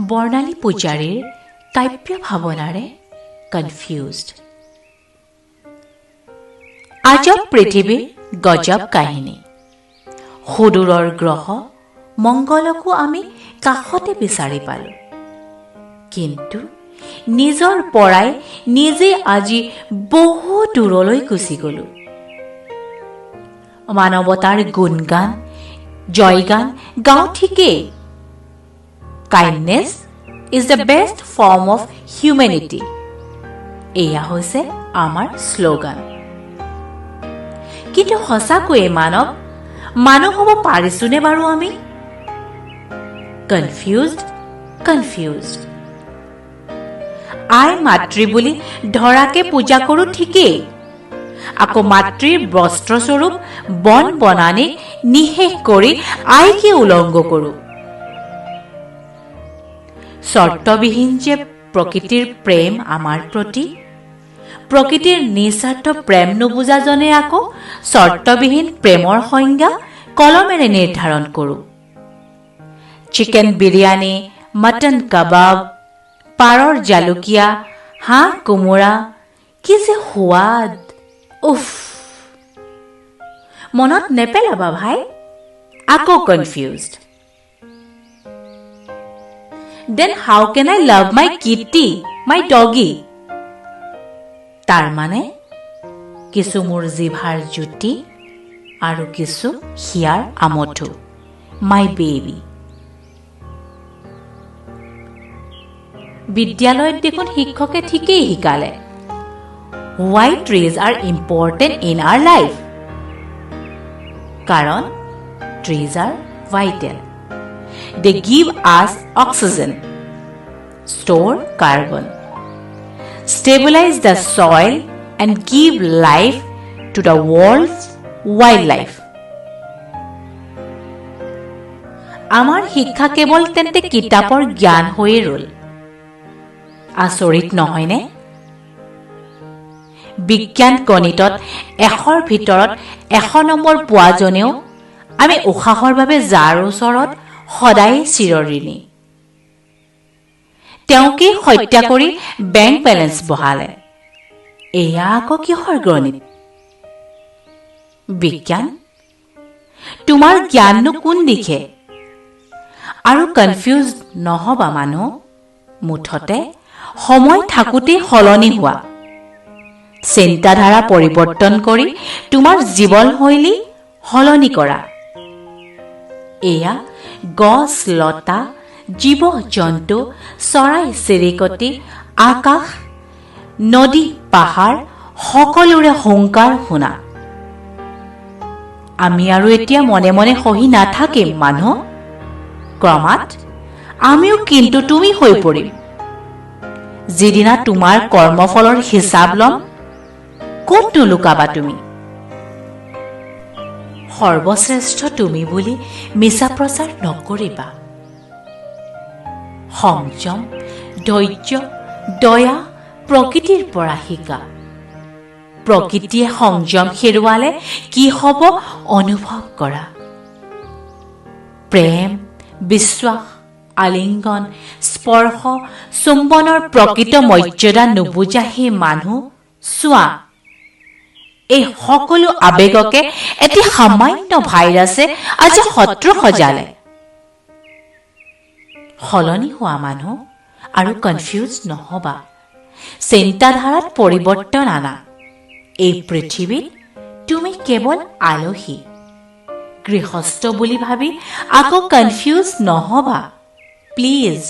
বৰ্ণালী পূজাৰীৰ কাব্য ভাৱনাৰে কনফিউজড। আজব পৃথিৱীৰ গজব কাহিনী। সুদূৰৰ গ্ৰহ মংগলকো আমি কাষতে বিচাৰি পালোঁ, কিন্তু নিজৰ পৰাই নিজে আজি বহু দূৰলৈ গুচি গলোঁ। মানৱতাৰ গুণগান জয়গান গাওঁ ঠিকেই। Kindness is the best form of humanity, এয়া হৈছে আমাৰ শ্লোগান। কিন্তু সঁচাকৈয়ে মানুহ হ'ব পাৰিছোনে বাৰু আমি? কনফিউজড। আই মাতৃ বুলি ধৰাকে পূজা কৰোঁ ঠিকেই, আকৌ মাতৃৰ বস্ত্ৰস্বৰূপ বন বনানীক নিশেষ কৰি আইকে উলংগ কৰোঁ। চৰ্তবিহীন যে প্ৰকৃতিৰ প্ৰেম আমাৰ প্ৰতি, প্ৰকৃতিৰ নিস্বাৰ্থ প্ৰেম নুবুজাজনে আকৌ চৰ্তবিহীন প্ৰেমৰ সংজ্ঞা কলমেৰে নিৰ্ধাৰণ কৰোঁ। চিকেন বিৰিয়ানী, মটন কাবাব, পাৰৰ জালুকীয়া, হাঁহ কোমোৰা, কি যে সোৱাদ! উফ, মনত নেপেলাবা ভাই। আকৌ confused. Then how can I love my kitty, my doggy? তাৰ মানে কিছু মোৰ জিভাৰ জুতি আৰু কিছু হিয়াৰ আমঠু, my baby। বিদ্যালয়ত দেখোন শিক্ষকে ঠিকেই শিকালে, why trees are important in our life। কাৰণ trees are vital. They give us oxygen, store carbon, stabilize the soil and give life to the world's wildlife. আমাৰ শিক্ষা কেৱল তেন্তে কিতাপৰ জ্ঞান হৈয়ে ৰ'ল। আচৰিত নহয়নে? বিজ্ঞান গণিতত 100ৰ ভিতৰত 100 নম্বৰ পোৱাজনেও আমি উশাহৰ বাবে যাৰ ওচৰত সদায় চিৰঋণী। তেওঁকে হত্যা কৰি বেংক বেলেঞ্চ বঢ়ালে। এয়া আকৌ কিহৰ গণিত? বিজ্ঞান, তোমাৰ জ্ঞাননো কোন দিশে? আৰু কনফিউজ নহবা মানুহ, মুঠতে সময় থাকোঁতে সলনি হোৱা, চিন্তাধাৰা পৰিৱৰ্তন কৰি তোমাৰ জীৱনশৈলী সলনি কৰা। এয়া গছ লতা, জীৱ জন্তু, চৰাই চিৰিকটি, আকাশ নদী পাহাৰ সকলোৰে হুংকাৰ শুনা। আমি আৰু এতিয়া মনে মনে সহি নাথাকিম মানুহ। ক্ৰমাৎ আমিও কিন্তু তুমি হৈ পৰিম। যিদিনা তোমাৰ কৰ্মফলৰ হিচাপ ল'ম, ক'ত লুকাবা তুমি? সৰ্বশ্ৰেষ্ঠ তুমি বুলি মিছা প্ৰচাৰ নকৰিবা। সংযম, ধৈৰ্য, দয়া প্ৰকৃতিৰ পৰা শিকা। প্ৰকৃতিয়ে সংযম হেৰুৱালে কি হ'ব অনুভৱ কৰা। প্ৰেম, বিশ্বাস, আলিংগন, স্পৰ্শ, চুম্বনৰ প্ৰকৃত মৰ্যাদা নুবুজা সেই মানুহ, চোৱা এই সকলো আবেগকে এটি সামান্য ভাইৰাছে আজি শত্ৰু সজালে। সলনি হোৱা মানুহ আৰু কনফিউজ নহবা। চিন্তাধাৰাত পৰিৱৰ্তন আনা। এই পৃথিৱীত তুমি কেৱল আলহী, গৃহস্থ বুলি ভাবি আকৌ কনফিউজ নহবা প্লিজ।